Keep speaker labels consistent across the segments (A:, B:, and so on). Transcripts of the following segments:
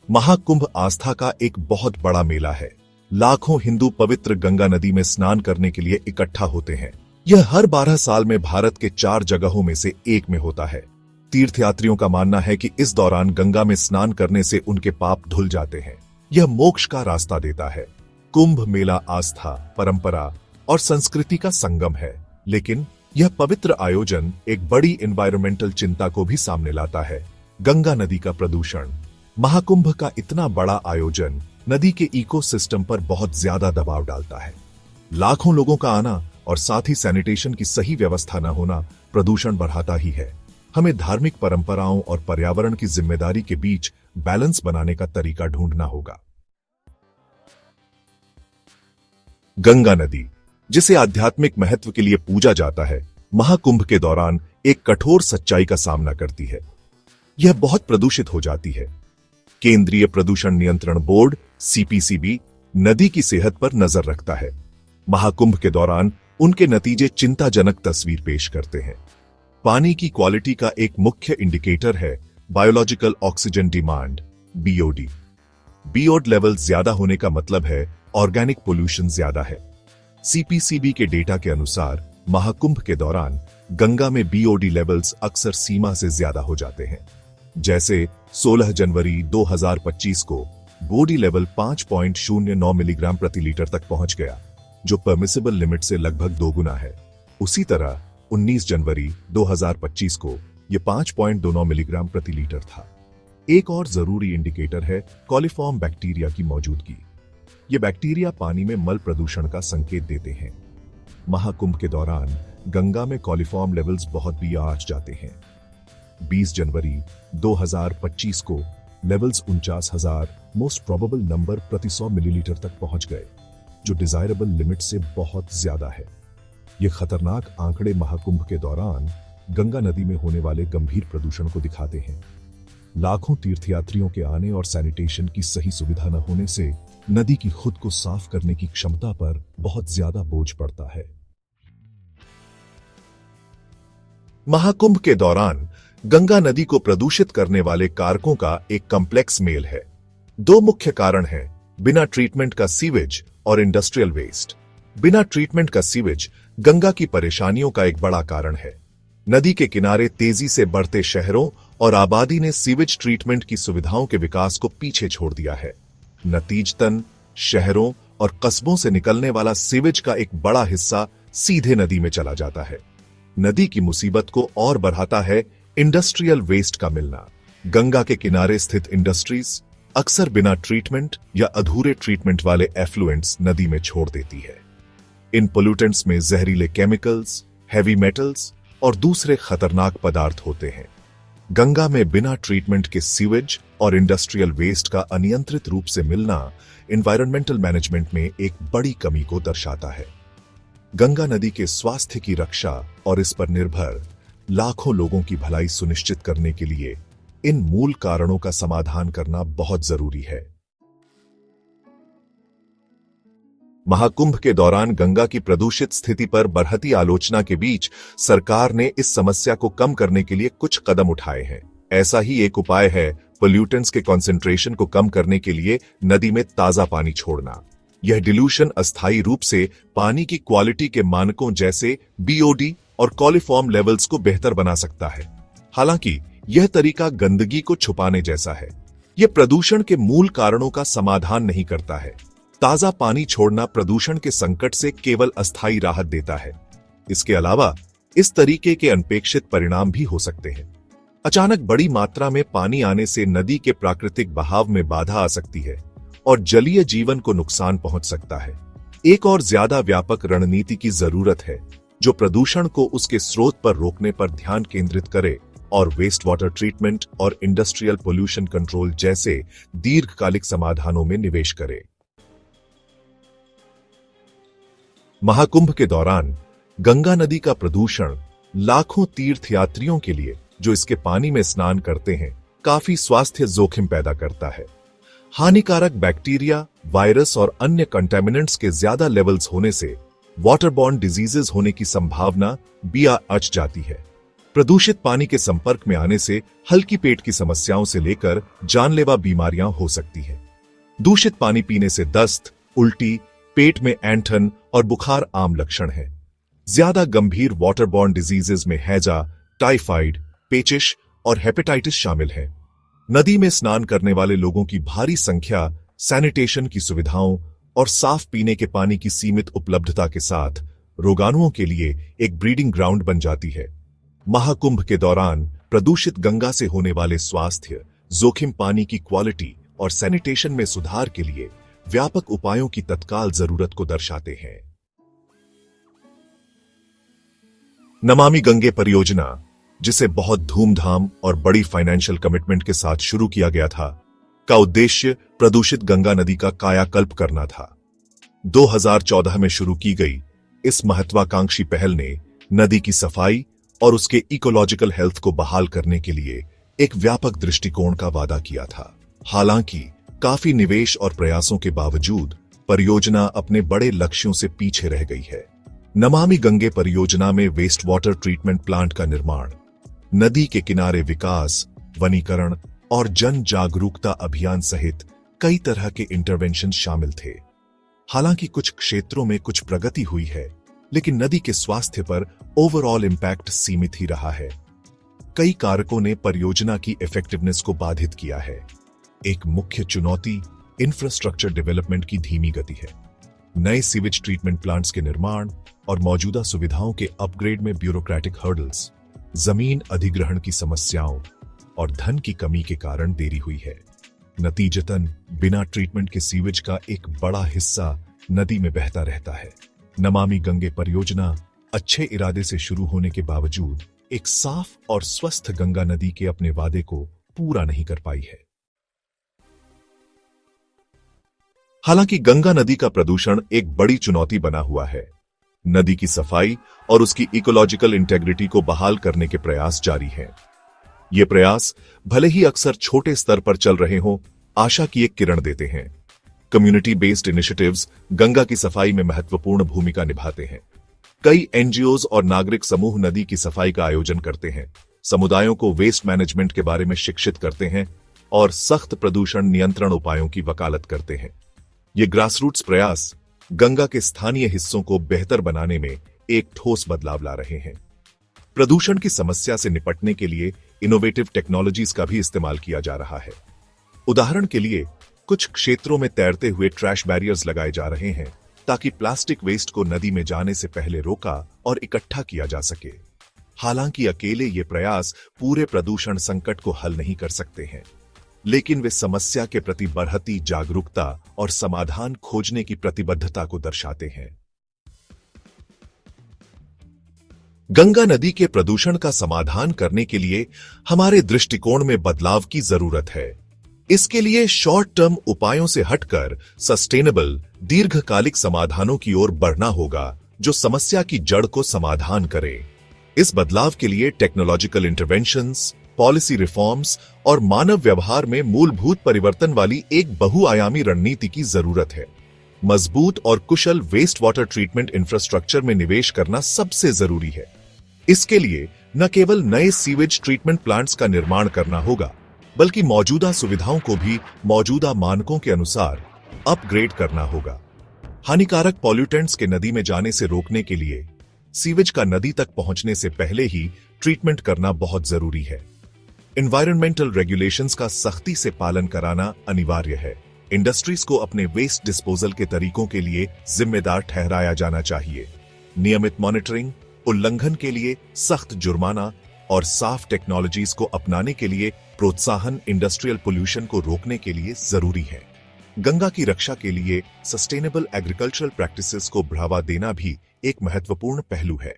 A: महाकुंभ आस्था का एक बहुत बड़ा मेला है। लाखों हिंदू पवित्र गंगा नदी में स्नान करने के लिए इकट्ठा होते हैं। यह हर 12 साल में भारत के 4 जगहों में से एक में होता है। तीर्थयात्रियों का मानना है कि इस दौरान गंगा में स्नान करने से उनके पाप धुल जाते हैं। यह मोक्ष का रास्ता देता है। कुंभ मेला आस्था, परंपरा और संस्कृति का संगम है, लेकिन यह पवित्र आयोजन एक बड़ी एनवायरमेंटल चिंता को भी सामने लाता है। गंगा नदी का प्रदूषण। महाकुंभ का इतना बड़ा आयोजन नदी के इकोसिस्टम पर बहुत ज्यादा दबाव डालता है। लाखों लोगों का आना और साथ ही सैनिटेशन की सही व्यवस्था न होना प्रदूषण बढ़ाता ही है। हमें धार्मिक परंपराओं और पर्यावरण की जिम्मेदारी के बीच बैलेंस बनाने का तरीका ढूंढना होगा। गंगा नदी, जिसे आध्यात्मिक महत्व के लिए पूजा जाता है, महाकुंभ के दौरान एक कठोर सच्चाई का सामना करती है। यह बहुत प्रदूषित हो जाती है। केंद्रीय प्रदूषण नियंत्रण बोर्ड सीपीसीबी नदी की सेहत पर नजर रखता है। महाकुंभ के दौरान उनके नतीजे चिंताजनक तस्वीर पेश करते हैं। पानी की क्वालिटी का एक मुख्य इंडिकेटर है biological oxygen demand, BOD. BOD level ज्यादा होने का मतलब है ऑर्गेनिक पोल्यूशन ज्यादा है। सीपीसीबी के डेटा के अनुसार महाकुंभ के दौरान गंगा में बीओडी लेवल्स अक्सर सीमा से ज्यादा हो जाते हैं। जैसे 16 जनवरी 2025 को बॉडी लेवल 5.09 मिलीग्राम प्रति लीटर तक पहुंच गया, जो परमिसिबल लिमिट से लगभग 2 गुना है। उसी तरह 19 जनवरी 2025 को यह 5.29 मिलीग्राम प्रति लीटर था। एक और जरूरी इंडिकेटर है कॉलीफॉर्म बैक्टीरिया की मौजूदगी। ये बैक्टीरिया पानी में मल प्रदूषण का संकेत देते हैं। महाकुंभ के दौरान गंगा में कॉलीफॉर्म लेवल्स बहुत भी आज जाते हैं। 20 जनवरी 2025 को लेवल्स 49,000 मोस्ट प्रोबेबल नंबर प्रति 100 मिलीलीटर तक पहुंच गए, जो डिजायरेबल लिमिट से बहुत ज्यादा है। ये खतरनाक आंकड़े महाकुंभ के दौरान गंगा नदी में होने वाले गंभीर प्रदूषण को दिखाते हैं। लाखों तीर्थयात्रियों के आने और सैनिटेशन की सही सुविधा न होने से नदी की खुद को साफ करने की क्षमता पर बहुत ज्यादा बोझ पड़ता है। महाकुंभ के दौरान गंगा नदी को प्रदूषित करने वाले कारकों का एक कॉम्प्लेक्स मेल है। 2 मुख्य कारण हैं, बिना ट्रीटमेंट का सीवेज और इंडस्ट्रियल वेस्ट। बिना ट्रीटमेंट का सीवेज गंगा की परेशानियों का एक बड़ा कारण है। नदी के किनारे तेजी से बढ़ते शहरों और आबादी ने सीवेज ट्रीटमेंट की सुविधाओं के विकास को पीछे छोड़ दिया है। नतीजतन शहरों और कस्बों से निकलने वाला सीवेज का एक बड़ा हिस्सा सीधे नदी में चला जाता है। नदी की मुसीबत को और बढ़ाता है इंडस्ट्रियल वेस्ट का मिलना। गंगा के किनारे स्थित इंडस्ट्रीज अक्सर बिना ट्रीटमेंट या अधूरे ट्रीटमेंट वाले एफ्लुएंट्स नदी में छोड़ देती है। इन पोल्यूटेंट्स में जहरीले केमिकल्स, हैवी मेटल्स और दूसरे खतरनाक पदार्थ होते हैं। गंगा में बिना ट्रीटमेंट के सीवेज और इंडस्ट्रियल वेस्ट का अनियंत्रित रूप से मिलना एनवायरमेंटल मैनेजमेंट में एक बड़ी कमी को दर्शाता है। गंगा नदी के स्वास्थ्य की रक्षा और इस पर निर्भर लाखों लोगों की भलाई सुनिश्चित करने के लिए इन मूल कारणों का समाधान करना बहुत जरूरी है। महाकुंभ के दौरान गंगा की प्रदूषित स्थिति पर बढ़ती आलोचना के बीच सरकार ने इस समस्या को कम करने के लिए कुछ कदम उठाए हैं। ऐसा ही एक उपाय है पोल्यूटेंट्स के कॉन्सेंट्रेशन को कम करने के लिए नदी में ताजा पानी छोड़ना। यह डिल्यूशन अस्थायी रूप से पानी की क्वालिटी के मानकों जैसे बीओडी और कॉलीफॉर्म लेवल्स को बेहतर बना सकता है। हालांकि यह तरीका गंदगी को छुपाने जैसा है। यह प्रदूषण के मूल कारणों का समाधान नहीं करता है। ताजा पानी छोड़ना प्रदूषण के संकट से केवल अस्थायी राहत देता है। इसके अलावा इस तरीके के अनपेक्षित परिणाम भी हो सकते हैं। अचानक बड़ी मात्रा में पानी आने से नदी के प्राकृतिक बहाव में बाधा आ सकती है और जलीय जीवन को नुकसान पहुंच सकता है। एक और ज्यादा व्यापक रणनीति की जरूरत है, जो प्रदूषण को उसके स्रोत पर रोकने पर ध्यान केंद्रित करे और वेस्ट वाटर ट्रीटमेंट और इंडस्ट्रियल पोल्यूशन कंट्रोल जैसे दीर्घकालिक समाधानों में निवेश करे। महाकुंभ के दौरान गंगा नदी का प्रदूषण लाखों तीर्थयात्रियों के लिए, जो इसके पानी में स्नान करते हैं, काफी स्वास्थ्य जोखिम पैदा करता है। हानिकारक बैक्टीरिया, वायरस और अन्य कंटेमिनेंट्स के ज्यादा लेवल्स होने से वाटरबॉर्न डिजीजेस होने की संभावना बढ़ जाती है। प्रदूषित पानी के संपर्क में आने से हल्की पेट की समस्याओं से लेकर जानलेवा बीमारियां हो सकती हैं। दूषित पानी पीने से दस्त, उल्टी, पेट में ऐंठन और बुखार आम लक्षण हैं। ज्यादा गंभीर वाटरबॉर्न डिजीजेज में हैजा, टाइफाइड, पेचिश और हेपेटाइटिस शामिल हैं। नदी में स्नान करने वाले लोगों की भारी संख्या सैनिटेशन की सुविधाओं और साफ पीने के पानी की सीमित उपलब्धता के साथ रोगाणुओं के लिए एक ब्रीडिंग ग्राउंड बन जाती है। महाकुंभ के दौरान प्रदूषित गंगा से होने वाले स्वास्थ्य जोखिम पानी की क्वालिटी और सैनिटेशन में सुधार के लिए व्यापक उपायों की तत्काल जरूरत को दर्शाते हैं। नमामि गंगे परियोजना, जिसे बहुत धूमधाम और बड़ी फाइनेंशियल कमिटमेंट के साथ शुरू किया गया था, का उद्देश्य प्रदूषित गंगा नदी का कायाकल्प करना था। 2014 में शुरू की गई इस महत्वाकांक्षी पहल ने नदी की सफाई और उसके इकोलॉजिकल हेल्थ को बहाल करने के लिए एक व्यापक दृष्टिकोण का वादा किया था। हालांकि काफी निवेश और प्रयासों के बावजूद परियोजना अपने बड़े लक्ष्यों से पीछे रह गई है। नमामि गंगे परियोजना में वेस्ट वाटर ट्रीटमेंट प्लांट का निर्माण, नदी के किनारे विकास, वनीकरण और जन जागरूकता अभियान सहित कई तरह के इंटरवेंशन शामिल थे। हालांकि कुछ क्षेत्रों में कुछ प्रगति हुई है, लेकिन नदी के स्वास्थ्य पर ओवरऑल इंपैक्ट सीमित ही रहा है। कई कारकों ने परियोजना की इफेक्टिवनेस को बाधित किया है। एक मुख्य चुनौती इंफ्रास्ट्रक्चर डेवलपमेंट की धीमी गति है। नए सीवेज ट्रीटमेंट प्लांट्स के निर्माण और मौजूदा सुविधाओं के अपग्रेड में ब्यूरोक्रेटिक हर्डल्स, जमीन अधिग्रहण की समस्याओं और धन की कमी के कारण देरी हुई है। नतीजतन बिना ट्रीटमेंट के सीवेज का एक बड़ा हिस्सा नदी में बहता रहता है। नमामि गंगे परियोजना अच्छे इरादे से शुरू होने के बावजूद एक साफ और स्वस्थ गंगा नदी के अपने वादे को पूरा नहीं कर पाई है। हालांकि गंगा नदी का प्रदूषण एक बड़ी चुनौती बना हुआ है। नदी की सफाई और उसकी इकोलॉजिकल इंटेग्रिटी को बहाल करने के प्रयास जारी हैं। ये प्रयास भले ही अक्सर छोटे स्तर पर चल रहे हों, आशा की एक किरण देते हैं। कम्युनिटी बेस्ड इनिशिएटिव्स गंगा की सफाई में महत्वपूर्ण भूमिका निभाते हैं। कई एनजीओज और नागरिक समूह नदी की सफाई का आयोजन करते हैं, समुदायों को वेस्ट मैनेजमेंट के बारे में शिक्षित करते हैं और सख्त प्रदूषण नियंत्रण उपायों की वकालत करते हैं। ये ग्रासरूट्स प्रयास गंगा के स्थानीय हिस्सों को बेहतर बनाने में एक ठोस बदलाव ला रहे हैं। प्रदूषण की समस्या से निपटने के लिए इनोवेटिव टेक्नोलॉजीज का भी इस्तेमाल किया जा रहा है। उदाहरण के लिए कुछ क्षेत्रों में तैरते हुए ट्रैश बैरियर्स लगाए जा रहे हैं ताकि प्लास्टिक वेस्ट को नदी में जाने से पहले रोका और इकट्ठा किया जा सके। हालांकि अकेले ये प्रयास पूरे प्रदूषण संकट को हल नहीं कर सकते हैं, लेकिन वे समस्या के प्रति बढ़ती जागरूकता और समाधान खोजने की प्रतिबद्धता को दर्शाते हैं। गंगा नदी के प्रदूषण का समाधान करने के लिए हमारे दृष्टिकोण में बदलाव की जरूरत है। इसके लिए शॉर्ट टर्म उपायों से हटकर सस्टेनेबल, दीर्घकालिक समाधानों की ओर बढ़ना होगा जो समस्या की जड़ को समाधान करे। इस बदलाव के लिए टेक्नोलॉजिकल इंटरवेंशंस, पॉलिसी रिफॉर्म्स और मानव व्यवहार में मूलभूत परिवर्तन वाली एक बहुआयामी रणनीति की जरूरत है। मजबूत और कुशल वेस्ट वाटर ट्रीटमेंट इंफ्रास्ट्रक्चर में निवेश करना सबसे जरूरी है। इसके लिए न केवल नए सीवेज ट्रीटमेंट प्लांट्स का निर्माण करना होगा, बल्कि मौजूदा सुविधाओं को भी मौजूदा मानकों के अनुसार अपग्रेड करना होगा। हानिकारक पॉल्यूटेंट्स के नदी में जाने से रोकने के लिए सीवेज का नदी तक पहुंचने से पहले ही ट्रीटमेंट करना बहुत जरूरी है। एनवायरमेंटल रेगुलेशंस का सख्ती से पालन कराना अनिवार्य है। इंडस्ट्रीज को अपने वेस्ट डिस्पोजल के तरीकों के लिए जिम्मेदार ठहराया जाना चाहिए। नियमित मॉनिटरिंग, उल्लंघन के लिए सख्त जुर्माना और साफ टेक्नोलॉजीज को अपनाने के लिए प्रोत्साहन इंडस्ट्रियल पोल्यूशन को रोकने के लिए जरूरी है। गंगा की रक्षा के लिए सस्टेनेबल एग्रीकल्चरल प्रैक्टिसेस को बढ़ावा देना भी एक महत्वपूर्ण पहलू है।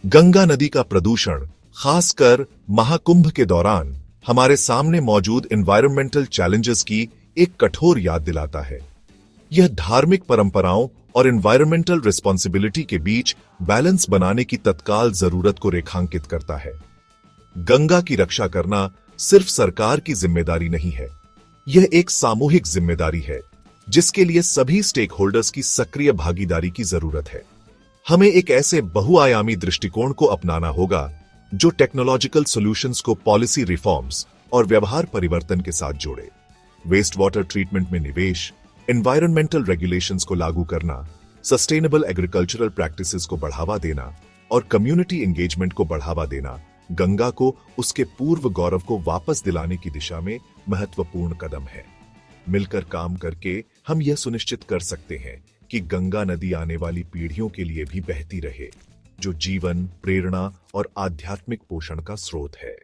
A: गंगा नदी का प्रदूषण, खासकर महाकुंभ के दौरान, हमारे सामने मौजूद एनवायरमेंटल चैलेंजेस की एक कठोर याद दिलाता है। यह धार्मिक परंपराओं और एनवायरमेंटल रिस्पॉन्सिबिलिटी के बीच बैलेंस बनाने की तत्काल जरूरत को रेखांकित करता है। गंगा की रक्षा करना सिर्फ सरकार की जिम्मेदारी नहीं है, यह एक सामूहिक जिम्मेदारी है जिसके लिए सभी स्टेक होल्डर्स की सक्रिय भागीदारी की जरूरत है। हमें एक ऐसे बहुआयामी दृष्टिकोण को अपनाना होगा जो टेक्नोलॉजिकल सॉल्यूशंस को पॉलिसी रिफॉर्म्स और व्यवहार परिवर्तन के साथ जोड़े। वेस्ट वाटर ट्रीटमेंट में निवेश, एनवायरमेंटल रेगुलेशंस को लागू करना, सस्टेनेबल एग्रीकल्चरल प्रैक्टिसेस को बढ़ावा देना और कम्युनिटी एंगेजमेंट को बढ़ावा देना गंगा को उसके पूर्व गौरव को वापस दिलाने की दिशा में महत्वपूर्ण कदम है। मिलकर काम करके हम यह सुनिश्चित कर सकते हैं कि गंगा नदी आने वाली पीढ़ियों के लिए भी बहती रहे, जो जीवन, प्रेरणा और आध्यात्मिक पोषण का स्रोत है।